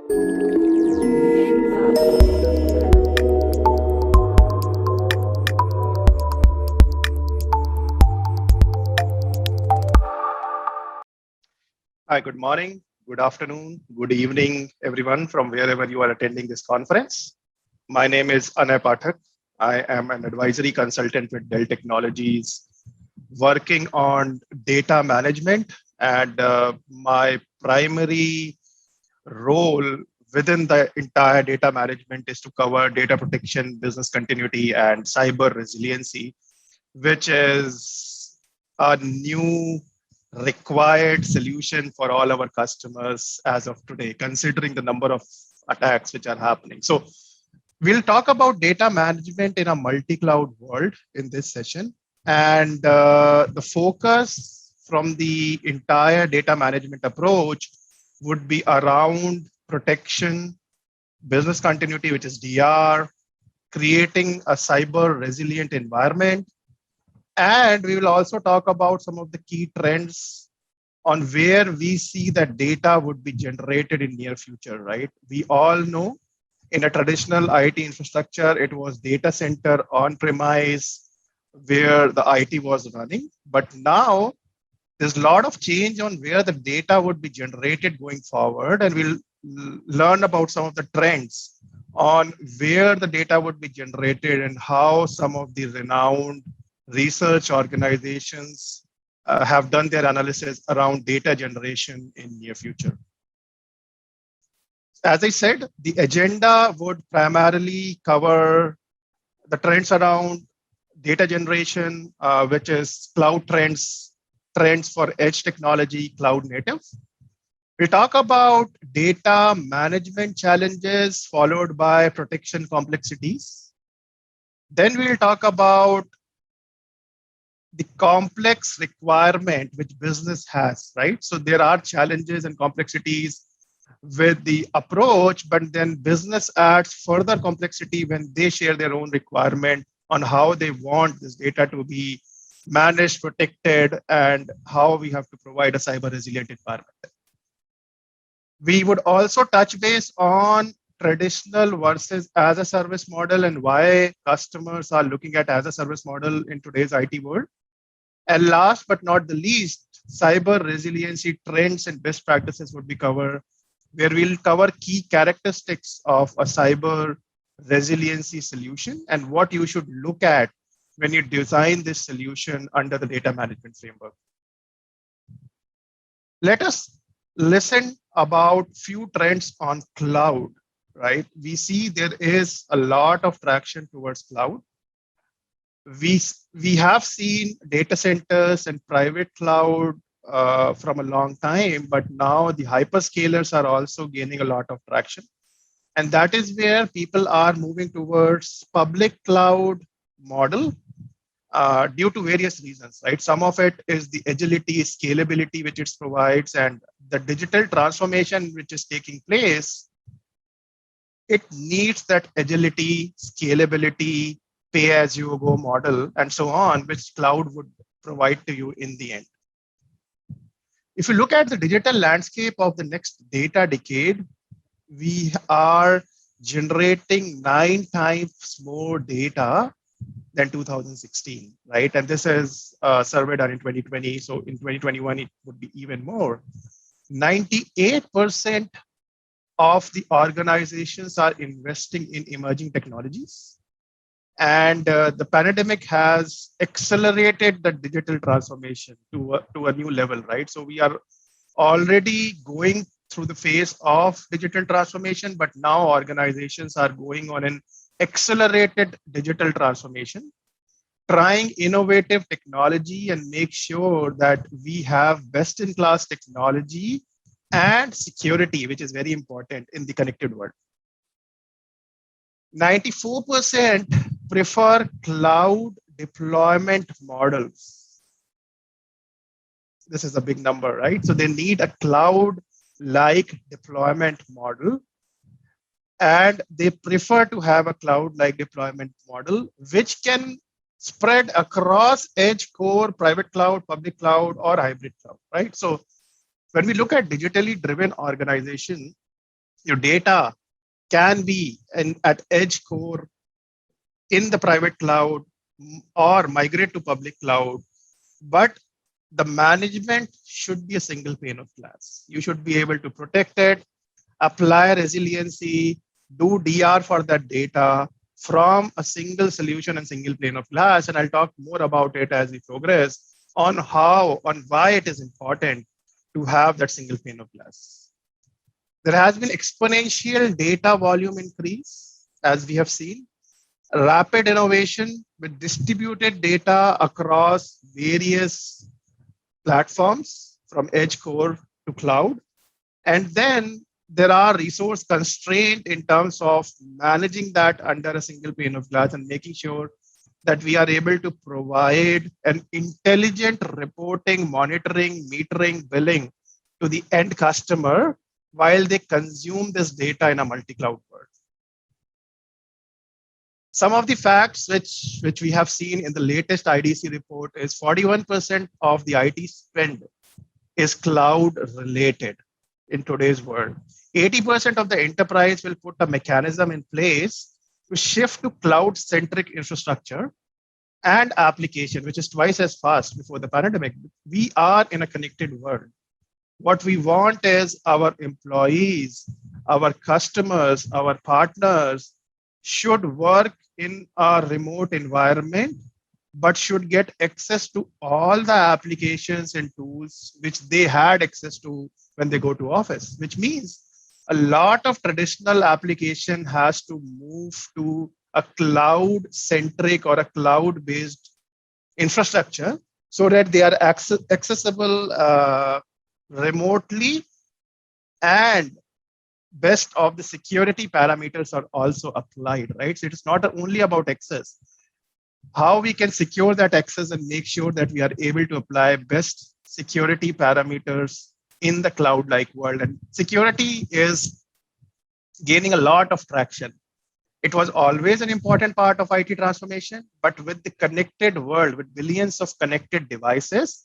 Hi, good morning, good afternoon, good evening, everyone from wherever you are attending this conference. My name is Anay Pathak. I am an advisory consultant with Dell Technologies, working on data management, and my primary role within the entire data management is to cover data protection, business continuity, and cyber resiliency, which is a new required solution for all our customers as of today, considering the number of attacks which are happening. So we'll talk about data management in a multi-cloud world in this session. And the focus from the entire data management approach would be around protection, business continuity, which is DR, creating a cyber resilient environment. And we will also talk about some of the key trends on where we see that data would be generated in near future, right? We all know in a traditional IT infrastructure, it was data center on premise where the IT was running. But now there's a lot of change on where the data would be generated going forward. And we'll learn about some of the trends on where the data would be generated and how some of the renowned research organizations have done their analysis around data generation in near future. As I said, the agenda would primarily cover the trends around data generation, which is cloud trends for edge technology, cloud native. We'll talk about data management challenges followed by protection complexities. Then we'll talk about the complex requirement which business has, right? So there are challenges and complexities with the approach, but then business adds further complexity when they share their own requirement on how they want this data to be managed, protected, and how we have to provide a cyber resilient environment. We would also touch base on traditional versus as a service model and why customers are looking at as a service model in today's IT world. And last but not the least, cyber resiliency trends and best practices would be covered, where we'll cover key characteristics of a cyber resiliency solution and what you should look at when you design this solution under the data management framework. Let us listen about few trends on cloud, right? We see there is a lot of traction towards cloud. We have seen data centers and private cloud from a long time, but now the hyperscalers are also gaining a lot of traction. And that is where people are moving towards public cloud model due to various reasons, right? Some of it is the agility, scalability which it provides, and the digital transformation which is taking place. It needs that agility, scalability, pay-as-you-go model, and so on, which cloud would provide to you in the end. If you look at the digital landscape of the next data decade, we are generating 9 times more data than 2016, right? And this is a survey done in 2020. So in 2021, it would be even more. 98% of the organizations are investing in emerging technologies. And the pandemic has accelerated the digital transformation to a new level, right? So we are already going through the phase of digital transformation, but now organizations are going on an accelerated digital transformation, trying innovative technology and make sure that we have best-in-class technology and security, which is very important in the connected world. 94% prefer cloud deployment models. This is a big number, right? So they need a cloud-like deployment model, and they prefer to have a cloud-like deployment model, which can spread across edge, core, private cloud, public cloud, or hybrid cloud, right? So when we look at digitally driven organization, Your data can be at edge core in the private cloud or migrate to public cloud, but the management should be a single pane of glass. You should be able to protect it, apply resiliency, do DR for that data from a single solution and single pane of glass. And I'll talk more about it as we progress on why it is important to have that single pane of glass. There has been exponential data volume increase, as we have seen, rapid innovation with distributed data across various platforms from edge core to cloud. And then there are resource constraint in terms of managing that under a single pane of glass and making sure that we are able to provide an intelligent reporting, monitoring, metering, billing to the end customer while they consume this data in a multi-cloud world. Some of the facts which we have seen in the latest IDC report is 41% of the IT spend is cloud related in today's world. 80% of the enterprise will put a mechanism in place to shift to cloud-centric infrastructure and application, which is twice as fast before the pandemic. We are in a connected world. What we want is our employees, our customers, our partners should work in a remote environment, but should get access to all the applications and tools which they had access to when they go to office, which means a lot of traditional application has to move to a cloud-centric or a cloud-based infrastructure so that they are accessible remotely, and best of the security parameters are also applied, right? So it is not only about access. How we can secure that access and make sure that we are able to apply best security parameters in the cloud-like world. And security is gaining a lot of traction. It was always an important part of IT transformation, but with the connected world, with billions of connected devices,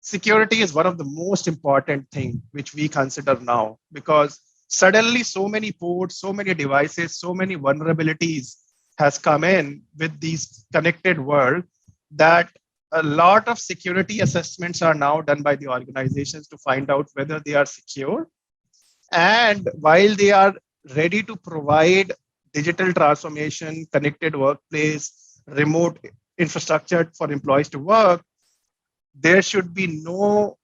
security is one of the most important things which we consider now, because suddenly so many ports, so many devices, so many vulnerabilities has come in with these connected world that a lot of security assessments are now done by the organizations to find out whether they are secure. And while they are ready to provide digital transformation, connected workplace, remote infrastructure for employees to work, there should be no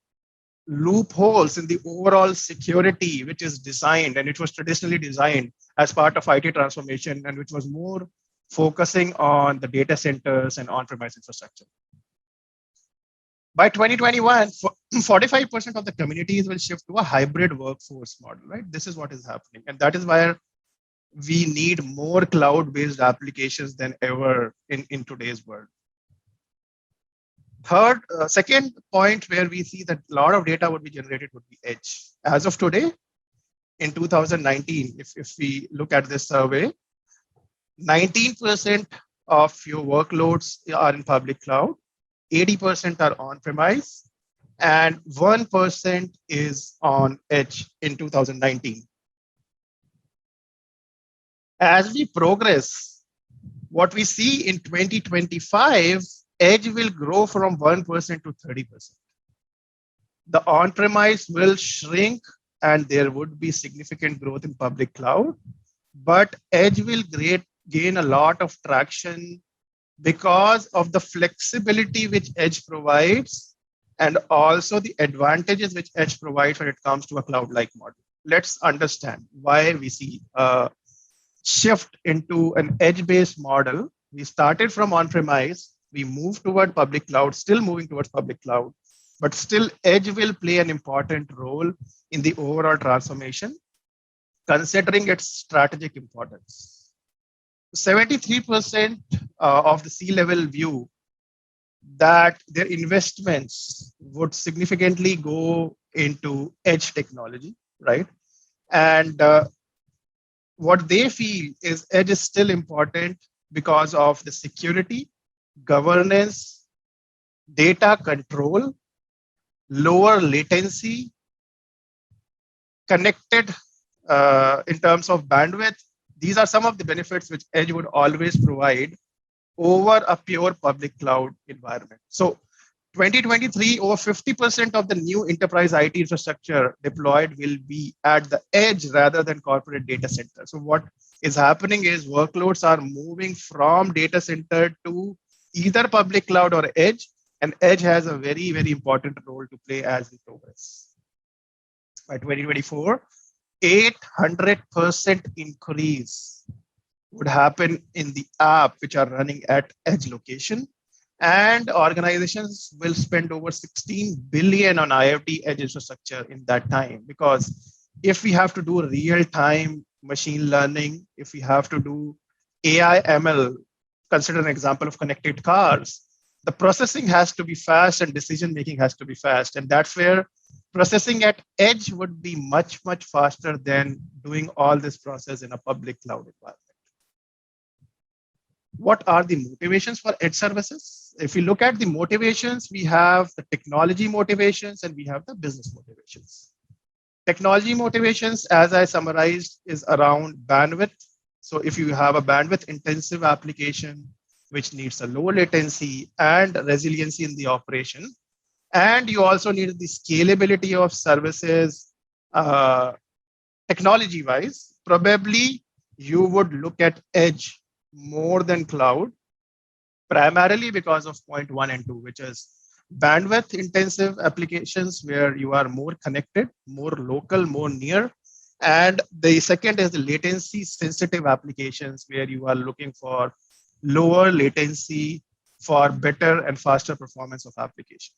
loopholes in the overall security, which is designed, and it was traditionally designed as part of IT transformation, and which was more focusing on the data centers and on-premise infrastructure. By 2021, 45% of the communities will shift to a hybrid workforce model, right? This is what is happening. And that is where we need more cloud-based applications than ever in today's world. Second point where we see that a lot of data would be generated would be edge. As of today, in 2019, if we look at this survey, 19% of your workloads are in public cloud, 80% are on-premise, and 1% is on edge in 2019. As we progress, what we see in 2025, edge will grow from 1% to 30%. The on-premise will shrink and there would be significant growth in public cloud, but edge will gain a lot of traction because of the flexibility which edge provides and also the advantages which edge provides when it comes to a cloud-like model. Let's understand why we see a shift into an edge-based model. We started from on-premise, we moved toward public cloud, still moving towards public cloud, but still edge will play an important role in the overall transformation, considering its strategic importance. 73% of the C-level view that their investments would significantly go into edge technology, right? And what they feel is edge is still important because of the security, governance, data control, lower latency, connected in terms of bandwidth, these are some of the benefits which Edge would always provide over a pure public cloud environment. So 2023, over 50% of the new enterprise IT infrastructure deployed will be at the edge rather than corporate data center. So what is happening is workloads are moving from data center to either public cloud or edge, and edge has a very, very important role to play as we progress. By 2024, 800% increase would happen in the app which are running at edge location, and organizations will spend over 16 billion on IoT edge infrastructure in that time. Because if we have to do real-time machine learning, if we have to do AI ML, consider an example of connected cars, the processing has to be fast and decision making has to be fast, and that's where processing at edge would be much, much faster than doing all this process in a public cloud environment. What are the motivations for edge services? If we look at the motivations, we have the technology motivations and we have the business motivations. Technology motivations, as I summarized, is around bandwidth. So if you have a bandwidth intensive application, which needs a low latency and resiliency in the operation, and you also need the scalability of services technology wise, probably you would look at edge more than cloud, primarily because of point 1 and 2, which is bandwidth intensive applications where you are more connected, more local, more near. And the second is the latency sensitive applications where you are looking for lower latency for better and faster performance of application.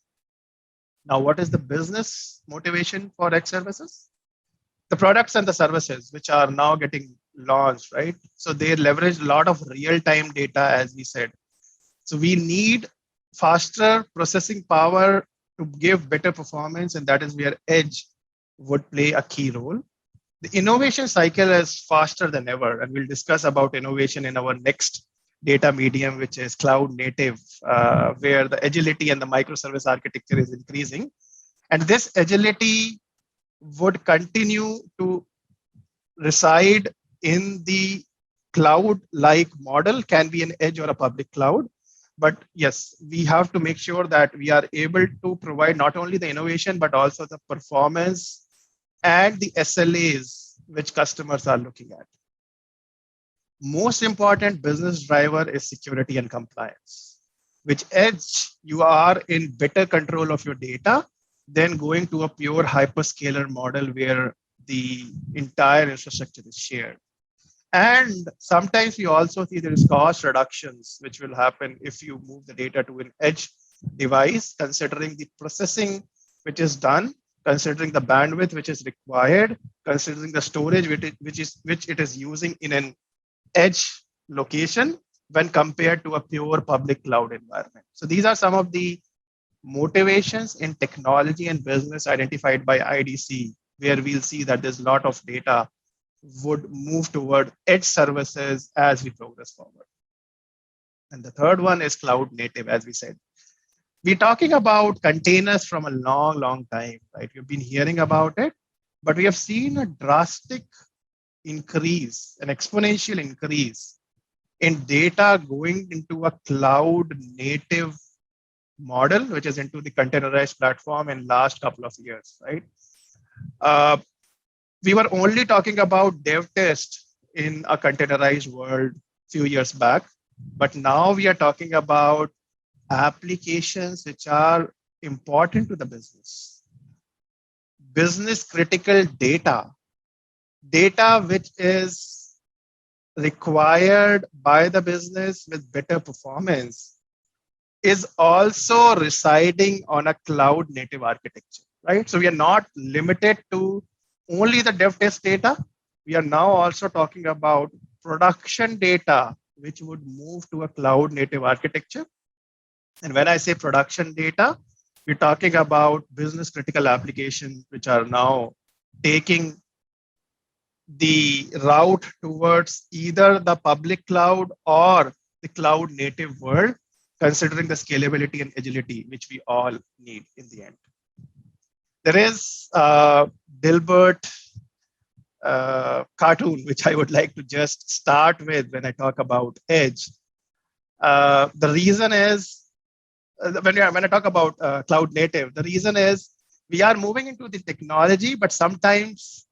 Now, what is the business motivation for edge services? The products and the services which are now getting launched, right? So they leverage a lot of real-time data, as we said. So we need faster processing power to give better performance, and that is where edge would play a key role. The innovation cycle is faster than ever, and we'll discuss about innovation in our next data medium, which is cloud native, where the agility and the microservice architecture is increasing. And this agility would continue to reside in the cloud-like model, can be an edge or a public cloud. But yes, we have to make sure that we are able to provide not only the innovation, but also the performance and the SLAs which customers are looking at. Most important business driver is security and compliance, which edge you are in better control of your data than going to a pure hyperscaler model where the entire infrastructure is shared. And sometimes we also see there is cost reductions, which will happen if you move the data to an edge device, considering the processing which is done, considering the bandwidth which is required, considering the storage which it is using in an edge location when compared to a pure public cloud environment. So these are some of the motivations in technology and business identified by IDC, where we'll see that there's a lot of data would move toward edge services as we progress forward. And the third one is cloud native, as we said. We're talking about containers from a long, long time, right? We've been hearing about it, but we have seen a drastic increase, an exponential increase in data going into a cloud native model, which is into the containerized platform in last couple of years, right? We were only talking about dev test in a containerized world a few years back, but now we are talking about applications which are important to the business. Business critical data which is required by the business with better performance is also residing on a cloud native architecture, right? So we are not limited to only the dev test data. We are now also talking about production data, which would move to a cloud native architecture. And when I say production data, we're talking about business critical applications, which are now taking the route towards either the public cloud or the cloud native world, considering the scalability and agility, which we all need in the end. There is Dilbert cartoon, which I would like to just start with when I talk about edge. The reason is when I talk about cloud native, the reason is we are moving into the technology, but sometimes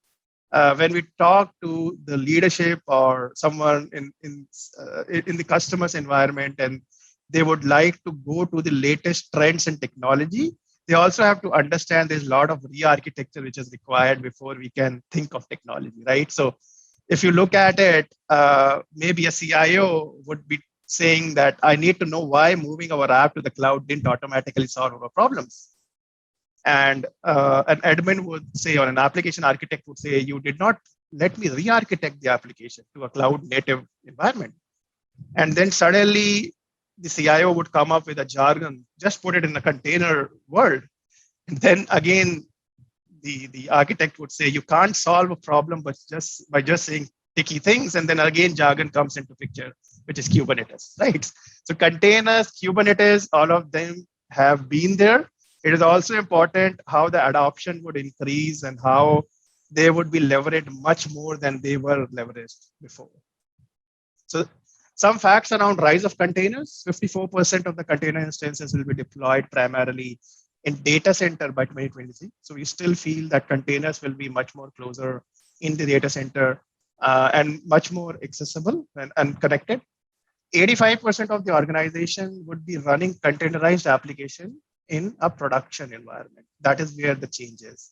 when we talk to the leadership or someone in the customer's environment, and they would like to go to the latest trends in technology, they also have to understand there's a lot of re-architecture which is required before we can think of technology, right? So if you look at it, maybe a CIO would be saying that I need to know why moving our app to the cloud didn't automatically solve our problems. And an admin would say, or an application architect would say, you did not let me re-architect the application to a cloud native environment. And then suddenly the CIO would come up with a jargon, just put it in a container world. And then again, the architect would say, you can't solve a problem but just by just saying sticky things. And then again, jargon comes into picture, which is Kubernetes, right? So containers, Kubernetes, all of them have been there. It is also important how the adoption would increase and how they would be leveraged much more than they were leveraged before. So some facts around rise of containers: 54% of the container instances will be deployed primarily in data center by 2023. So we still feel that containers will be much more closer in the data center and much more accessible and connected. 85% of the organization would be running containerized application in a production environment. That is where the change is.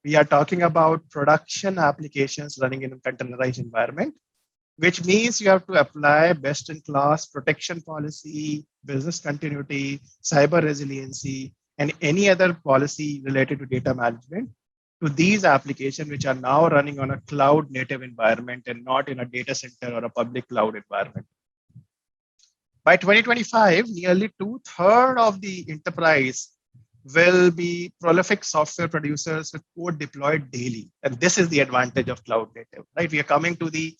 We are talking about production applications running in a containerized environment, which means you have to apply best-in-class protection policy, business continuity, cyber resiliency, and any other policy related to data management to these applications, which are now running on a cloud native environment and not in a data center or a public cloud environment. By 2025, nearly 2/3 of the enterprise will be prolific software producers with code deployed daily. And this is the advantage of cloud native, right? We are coming to the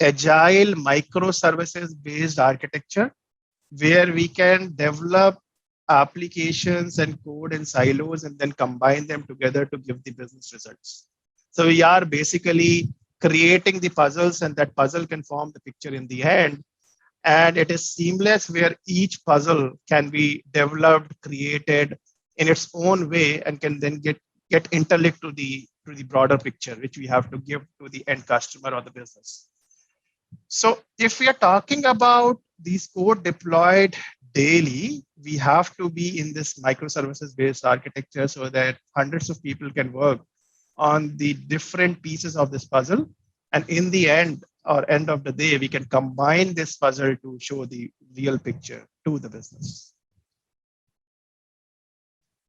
agile microservices based architecture where we can develop applications and code in silos and then combine them together to give the business results. So we are basically creating the puzzles, and that puzzle can form the picture in the end. And it is seamless where each puzzle can be developed, created in its own way, and can then get interlinked to the broader picture, which we have to give to the end customer or the business. So if we are talking about these code deployed daily, we have to be in this microservices based architecture so that hundreds of people can work on the different pieces of this puzzle. And in the end, or end of the day, we can combine this puzzle to show the real picture to the business.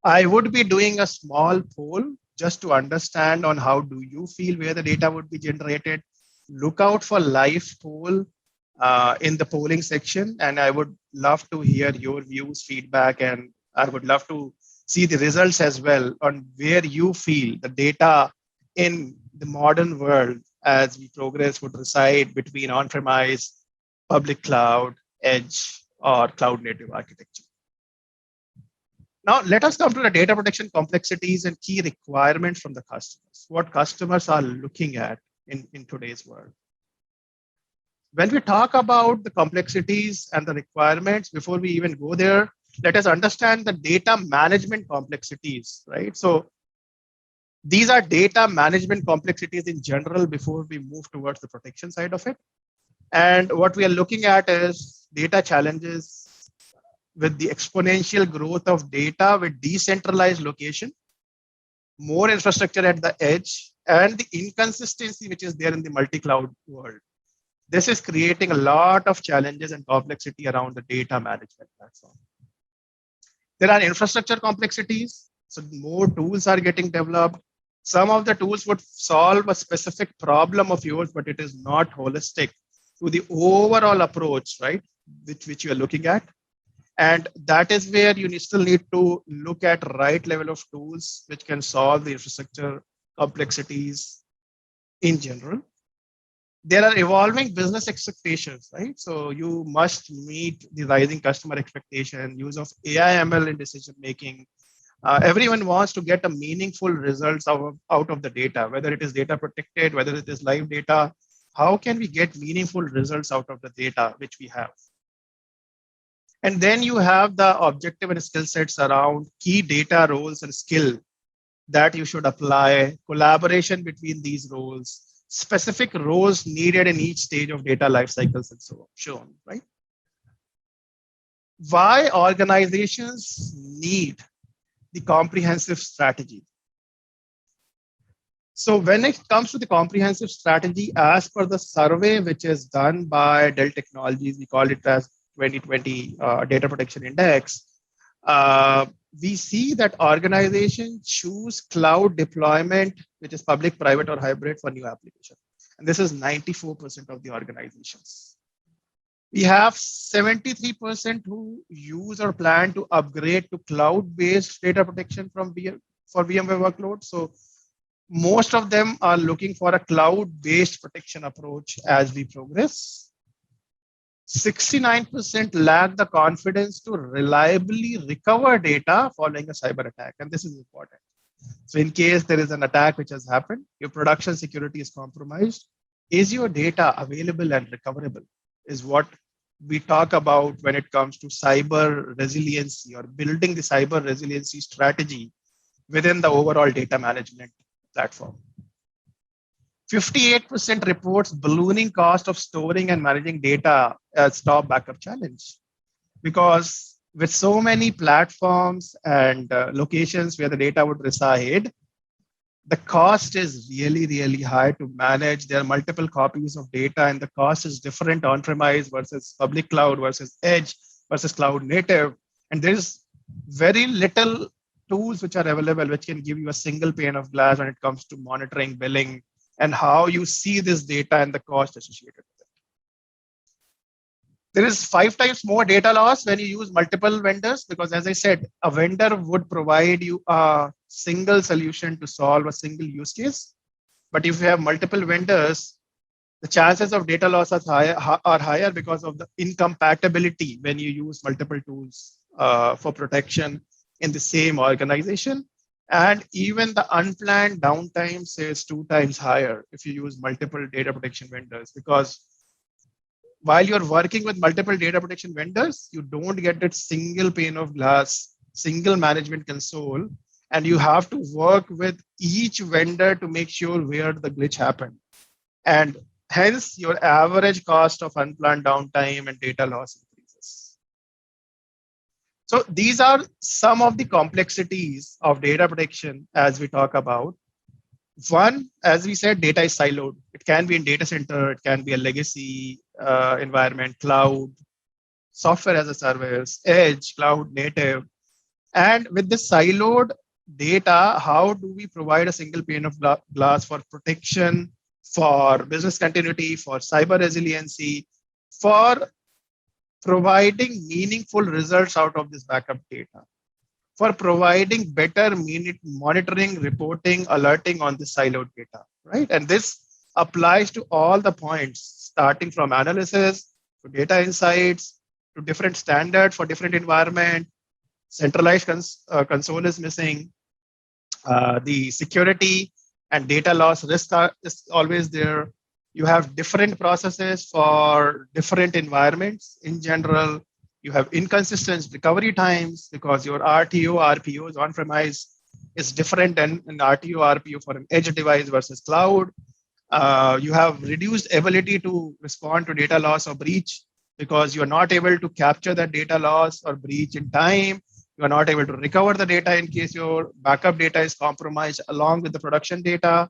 I would be doing a small poll just to understand on how do you feel where the data would be generated. Look out for live poll in the polling section, and I would love to hear your views, feedback, and I would love to see the results as well on where you feel the data in the modern world as we progress would reside between on-premise, public cloud, edge, or cloud native architecture. Now, let us come to the data protection complexities and key requirements from the customers, what customers are looking at in today's world. When we talk about the complexities and the requirements, before we even go there, let us understand the data management complexities, right? So these are data management complexities in general before we move towards the protection side of it. And what we are looking at is data challenges with the exponential growth of data with decentralized location, more infrastructure at the edge, and the inconsistency which is there in the multi-cloud world. This is creating a lot of challenges and complexity around the data management platform. There are infrastructure complexities. So more tools are getting developed. Some of the tools would solve a specific problem of yours, but it is not holistic to the overall approach, right? Which you are looking at. And that is where you still need to look at right level of tools which can solve the infrastructure complexities in general. There are evolving business expectations, right? So you must meet the rising customer expectation, use of AI ML in decision making, Everyone wants to get a meaningful results out of the data, whether it is data protected, whether it is live data. How can we get meaningful results out of the data which we have? And then you have the objective and skill sets around key data roles and skill that you should apply, collaboration between these roles, specific roles needed in each stage of data life cycles and so on, right? Why organizations need the comprehensive strategy? So when it comes to the comprehensive strategy, as per the survey which is done by Dell Technologies, we call it as 2020 Data Protection Index, we see that organizations choose cloud deployment, which is public, private, or hybrid for new application. And this is 94% of the organizations. We have 73% who use or plan to upgrade to cloud-based data protection for VMware workloads. So most of them are looking for a cloud-based protection approach as we progress. 69% lack the confidence to reliably recover data following a cyber attack. And this is important. So in case there is an attack which has happened, your production security is compromised. Is your data available and recoverable? Is what we talk about when it comes to cyber resiliency or building the cyber resiliency strategy within the overall data management platform. 58% reports ballooning cost of storing and managing data as top backup challenge. Because with so many platforms and locations where the data would reside, the cost is really, really high to manage. There are multiple copies of data and the cost is different on-premise versus public cloud versus edge versus cloud native. And there's very little tools which are available which can give you a single pane of glass when it comes to monitoring, billing, and how you see this data and the cost associated with it. There is 5 times more data loss when you use multiple vendors, because as I said, a vendor would provide you a single solution to solve a single use case. But if you have multiple vendors, the chances of data loss are higher because of the incompatibility when you use multiple tools for protection in the same organization. And even the unplanned downtime is 2 times higher if you use multiple data protection vendors, because while you're working with multiple data protection vendors, you don't get that single pane of glass, single management console, and you have to work with each vendor to make sure where the glitch happened. And hence your average cost of unplanned downtime and data loss increases. So these are some of the complexities of data protection as we talk about. One, as we said, data is siloed. It can be in data center, it can be a legacy environment, cloud, software as a service, edge, cloud native. And with this siloed data, how do we provide a single pane of glass for protection, for business continuity, for cyber resiliency, for providing meaningful results out of this backup data, for providing better monitoring, reporting, alerting on the siloed data, right? And this applies to all the points, starting from analysis to data insights to different standards for different environment. Centralized console is missing. The security and data loss risk is always there. You have different processes for different environments. In general, you have inconsistent recovery times because your RTO, RPOs on-premise is different than an RTO, RPO for an edge device versus cloud. You have reduced ability to respond to data loss or breach because you're not able to capture that data loss or breach in time. You are not able to recover the data in case your backup data is compromised along with the production data.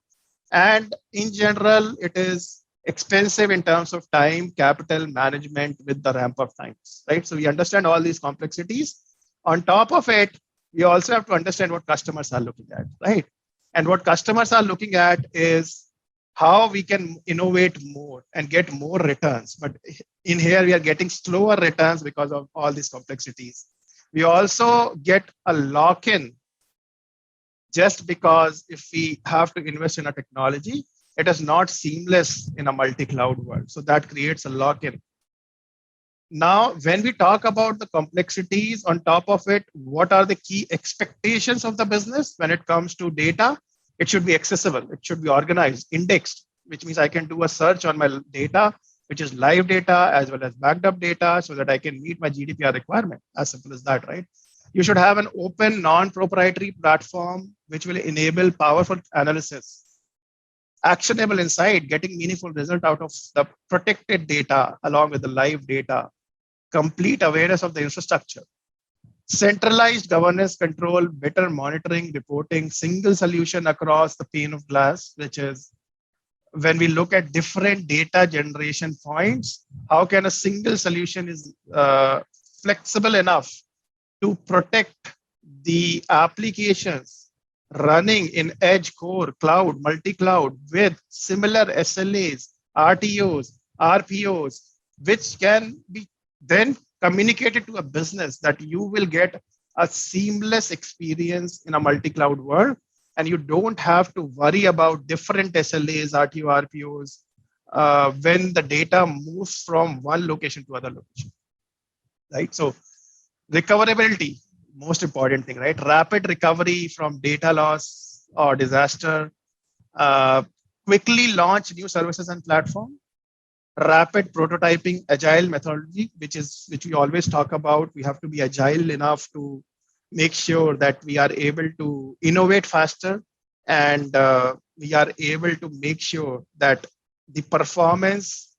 And in general, it is expensive in terms of time, capital management with the ramp up times, right? So we understand all these complexities. On top of it, we also have to understand what customers are looking at, right? And what customers are looking at is how we can innovate more and get more returns. But in here, we are getting slower returns because of all these complexities. We also get a lock-in just because if we have to invest in a technology, it is not seamless in a multi-cloud world. So that creates a lock-in. Now, when we talk about the complexities on top of it, what are the key expectations of the business when it comes to data? It should be accessible. It should be organized, indexed, which means I can do a search on my data, which is live data as well as backed up data so that I can meet my GDPR requirement. As simple as that, right? You should have an open, non-proprietary platform which will enable powerful analysis, actionable insight, getting meaningful result out of the protected data along with the live data, complete awareness of the infrastructure, centralized governance control, better monitoring, reporting, single solution across the pane of glass, which is when we look at different data generation points, how can a single solution is flexible enough to protect the applications running in edge, core, cloud, multi-cloud with similar SLAs, RTOs, RPOs, which can be then communicated to a business that you will get a seamless experience in a multi-cloud world, and you don't have to worry about different SLAs, RTO, RPOs when the data moves from one location to other location, right? So recoverability, most important thing, right? Rapid recovery from data loss or disaster, quickly launch new services and platform, rapid prototyping, agile methodology, which we always talk about. We have to be agile enough to make sure that we are able to innovate faster, and we are able to make sure that the performance,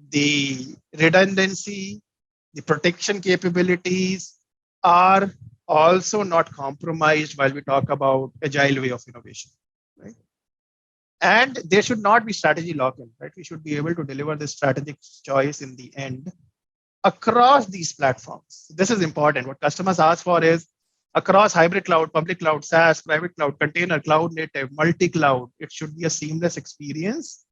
the redundancy, the protection capabilities are also not compromised while we talk about agile way of innovation, right? And there should not be strategy lock-in, right? We should be able to deliver this strategic choice in the end across these platforms. This is important. What customers ask for is across hybrid cloud, public cloud, SaaS, private cloud, container, cloud native, multi-cloud. It should be a seamless experience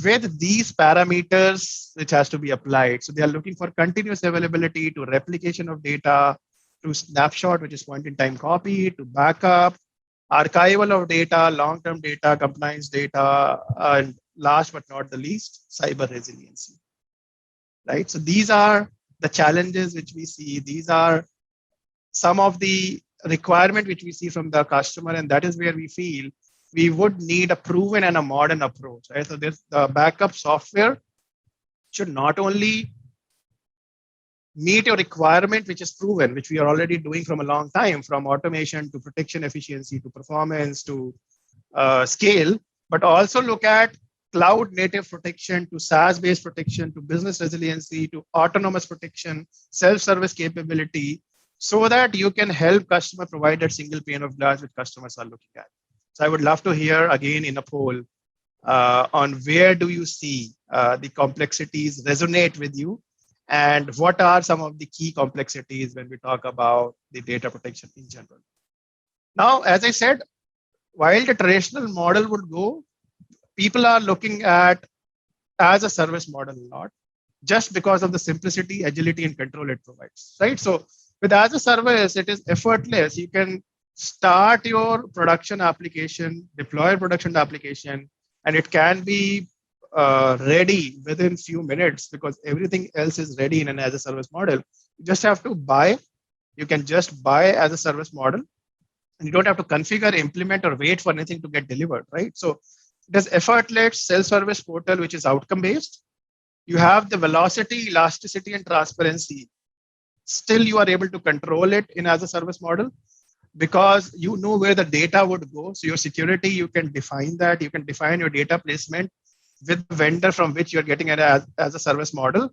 with these parameters which has to be applied. So they are looking for continuous availability to replication of data, to snapshot, which is point in time copy, to backup, archival of data, long-term data, compliance data, and last but not the least, cyber resiliency, right? So these are the challenges which we see. These are some of the requirement which we see from the customer, and that is where we feel we would need a proven and a modern approach, right? So this the backup software should not only meet your requirement, which is proven, which we are already doing from a long time, from automation to protection efficiency to performance to scale, but also look at cloud native protection to SaaS based protection to business resiliency to autonomous protection, self-service capability, so that you can help customer provide that single pane of glass which customers are looking at. So I would love to hear again in a poll on where do you see the complexities resonate with you, and what are some of the key complexities when we talk about the data protection in general. Now, as I said, while the traditional model would go, people are looking at as a service model a lot, just because of the simplicity, agility, and control it provides, right? So with as a service, it is effortless. You can start your production application, deploy production application, and it can be ready within few minutes because everything else is ready in an as a service model. You just have to buy. You can just buy as a service model, and you don't have to configure, implement, or wait for anything to get delivered, right? So there's effortless self-service portal, which is outcome-based. You have the velocity, elasticity, and transparency. Still, you are able to control it in as a service model because you know where the data would go. So your security, you can define that. You can define your data placement with the vendor from which you're getting it as a service model,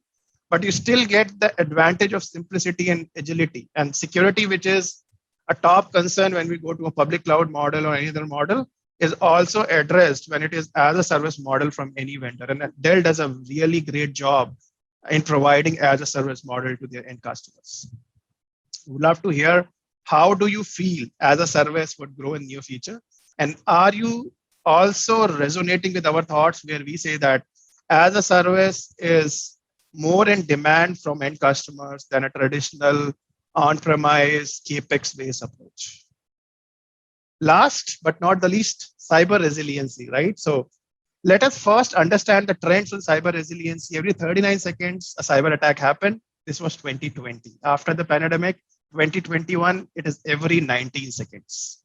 but you still get the advantage of simplicity and agility and security, which is a top concern when we go to a public cloud model or any other model, is also addressed when it is as a service model from any vendor. And Dell does a really great job in providing as a service model to their end customers. We'd love to hear, how do you feel as a service would grow in near future? And are you also resonating with our thoughts where we say that as a service is more in demand from end customers than a traditional on-premise capex-based approach? Last but not the least, cyber resiliency, right? So Let us first understand the trends on cyber resiliency. Every 39 seconds, a cyber attack happened. This was 2020. After the pandemic, 2021, it is every 19 seconds.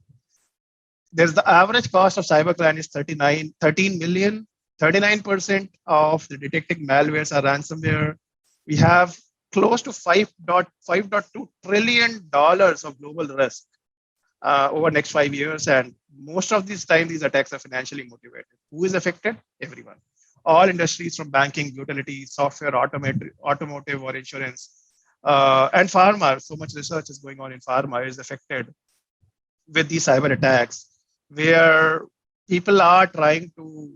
There's the average cost of cybercrime is 13 million. 39% of the detected malwares are ransomware. We have close to $5.2 trillion of global risk over next 5 years. And most of these time, these attacks are financially motivated. Who is affected? Everyone. All industries from banking, utilities, software, automotive or insurance, and pharma. So much research is going on in pharma is affected with these cyber attacks, where people are trying to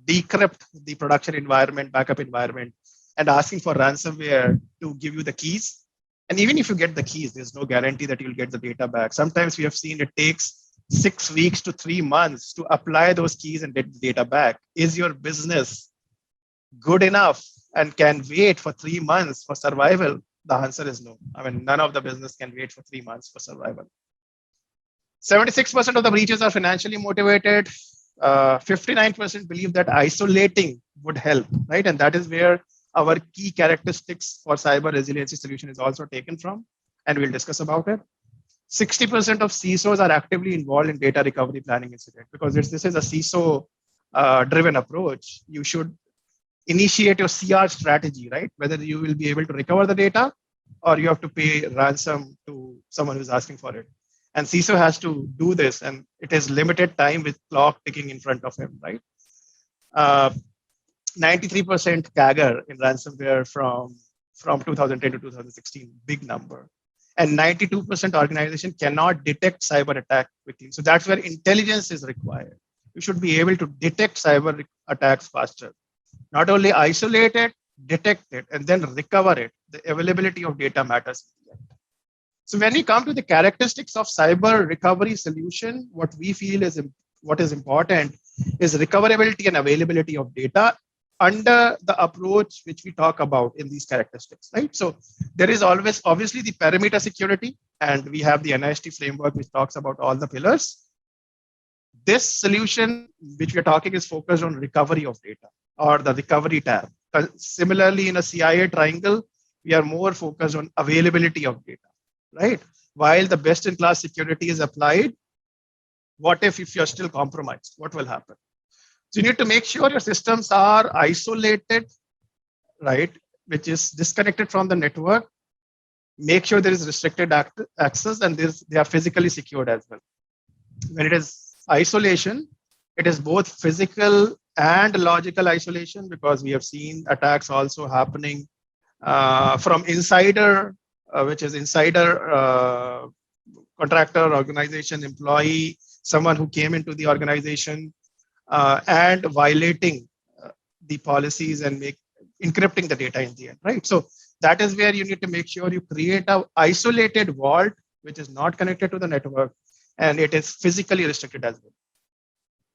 decrypt the production environment, backup environment, and asking for ransomware to give you the keys. And even if you get the keys, there's no guarantee that you'll get the data back. Sometimes we have seen it takes 6 weeks to 3 months to apply those keys and get the data back. Is your business good enough and can wait for 3 months for survival? The answer is no. I mean, none of the business can wait for 3 months for survival. 76% of the breaches are financially motivated. 59% believe that isolating would help, right? And that is where our key characteristics for cyber resiliency solution is also taken from, and we'll discuss about it. 60% of CISOs are actively involved in data recovery planning incident, because this is a CISO driven approach. You should initiate your CR strategy, right? Whether you will be able to recover the data or you have to pay ransom to someone who's asking for it. And CISO has to do this, and it is limited time with clock ticking in front of him, right? 93% CAGR in ransomware from 2010 to 2016, big number. And 92% organization cannot detect cyber attack quickly. So that's where intelligence is required. You should be able to detect cyber attacks faster. Not only isolate it, detect it, and then recover it. The availability of data matters. So when we come to the characteristics of cyber recovery solution, what we feel is what is important is recoverability and availability of data under the approach which we talk about in these characteristics, right? So there is always obviously the perimeter security, and we have the NIST framework which talks about all the pillars. This solution which we're talking is focused on recovery of data, or the recovery tab. Similarly, in a CIA triangle, we are more focused on availability of data, right? While the best in class security is applied, what if you're still compromised? What will happen? So you need to make sure your systems are isolated, right? Which is disconnected from the network. Make sure there is restricted access, and they are physically secured as well. When it is isolation, it is both physical and logical isolation, because we have seen attacks also happening from insider, which is insider contractor, organization, employee, someone who came into the organization and violating the policies and encrypting the data in the end, right? So that is where you need to make sure you create an isolated vault which is not connected to the network, and it is physically restricted as well.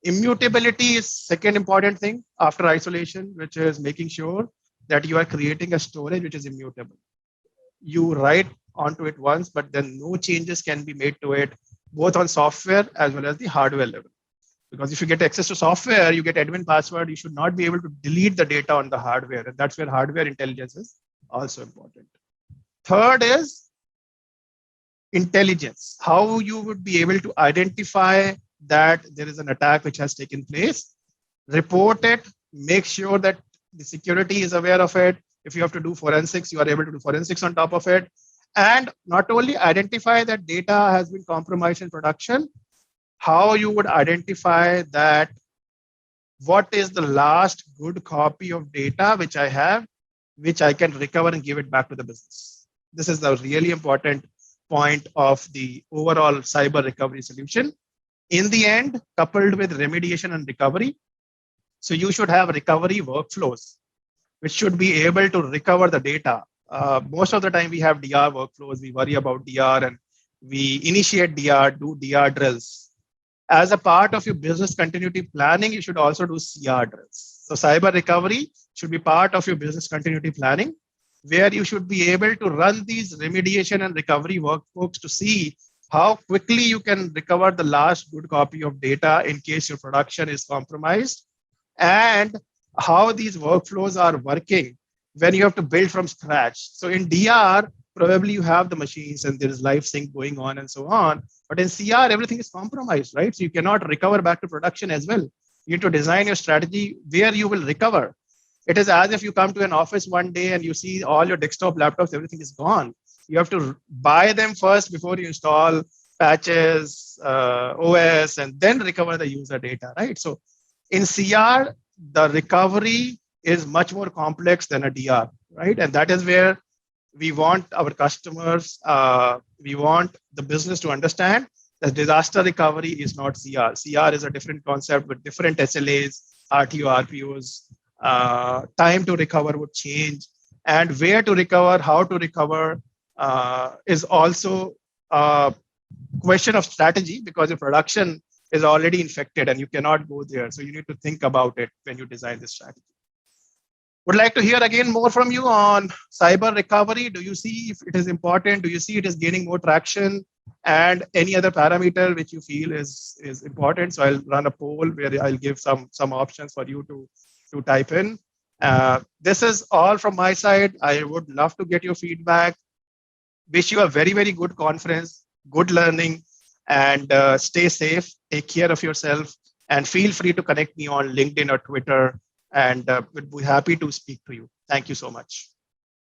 Immutability is second important thing after isolation, which is making sure that you are creating a storage which is immutable. You write onto it once, but then no changes can be made to it, both on software as well as the hardware level. Because if you get access to software, you get admin password, you should not be able to delete the data on the hardware. And that's where hardware intelligence is also important. Third is intelligence. How you would be able to identify that there is an attack which has taken place, report it, make sure that the security is aware of it. If you have to do forensics, you are able to do forensics on top of it. And not only identify that data has been compromised in production, how you would identify that what is the last good copy of data which I have, which I can recover and give it back to the business. This is the really important point of the overall cyber recovery solution. In the end, coupled with remediation and recovery, so you should have recovery workflows, which should be able to recover the data. Most of the time we have DR workflows, we worry about DR and we initiate DR, do DR drills. As a part of your business continuity planning, you should also do CR drills. So cyber recovery should be part of your business continuity planning, where you should be able to run these remediation and recovery workbooks to see how quickly you can recover the last good copy of data in case your production is compromised, and how these workflows are working when you have to build from scratch. So in DR, probably you have the machines and there is live sync going on and so on. But in CR, everything is compromised, right? So you cannot recover back to production as well. You need to design your strategy where you will recover. It is as if you come to an office one day and you see all your desktop laptops, everything is gone. You have to buy them first before you install patches, OS, and then recover the user data, right? So in CR, the recovery is much more complex than a DR, right? And that is where we want our customers, we want the business to understand that disaster recovery is not CR. CR is a different concept with different SLAs, RTO, RPOs. Time to recover would change, and where to recover, how to recover is also a question of strategy, because your production is already infected and you cannot go there. So you need to think about it when you design this strategy. Would like to hear again more from you on cyber recovery. Do you see if it is important? Do you see it is gaining more traction? And any other parameter which you feel is important? So I'll run a poll where I'll give some options for you to type in. This is all from my side. I would love to get your feedback. Wish you a very, very good conference, good learning, and stay safe. Take care of yourself, and feel free to connect me on LinkedIn or Twitter, and would be happy to speak to you. Thank you so much.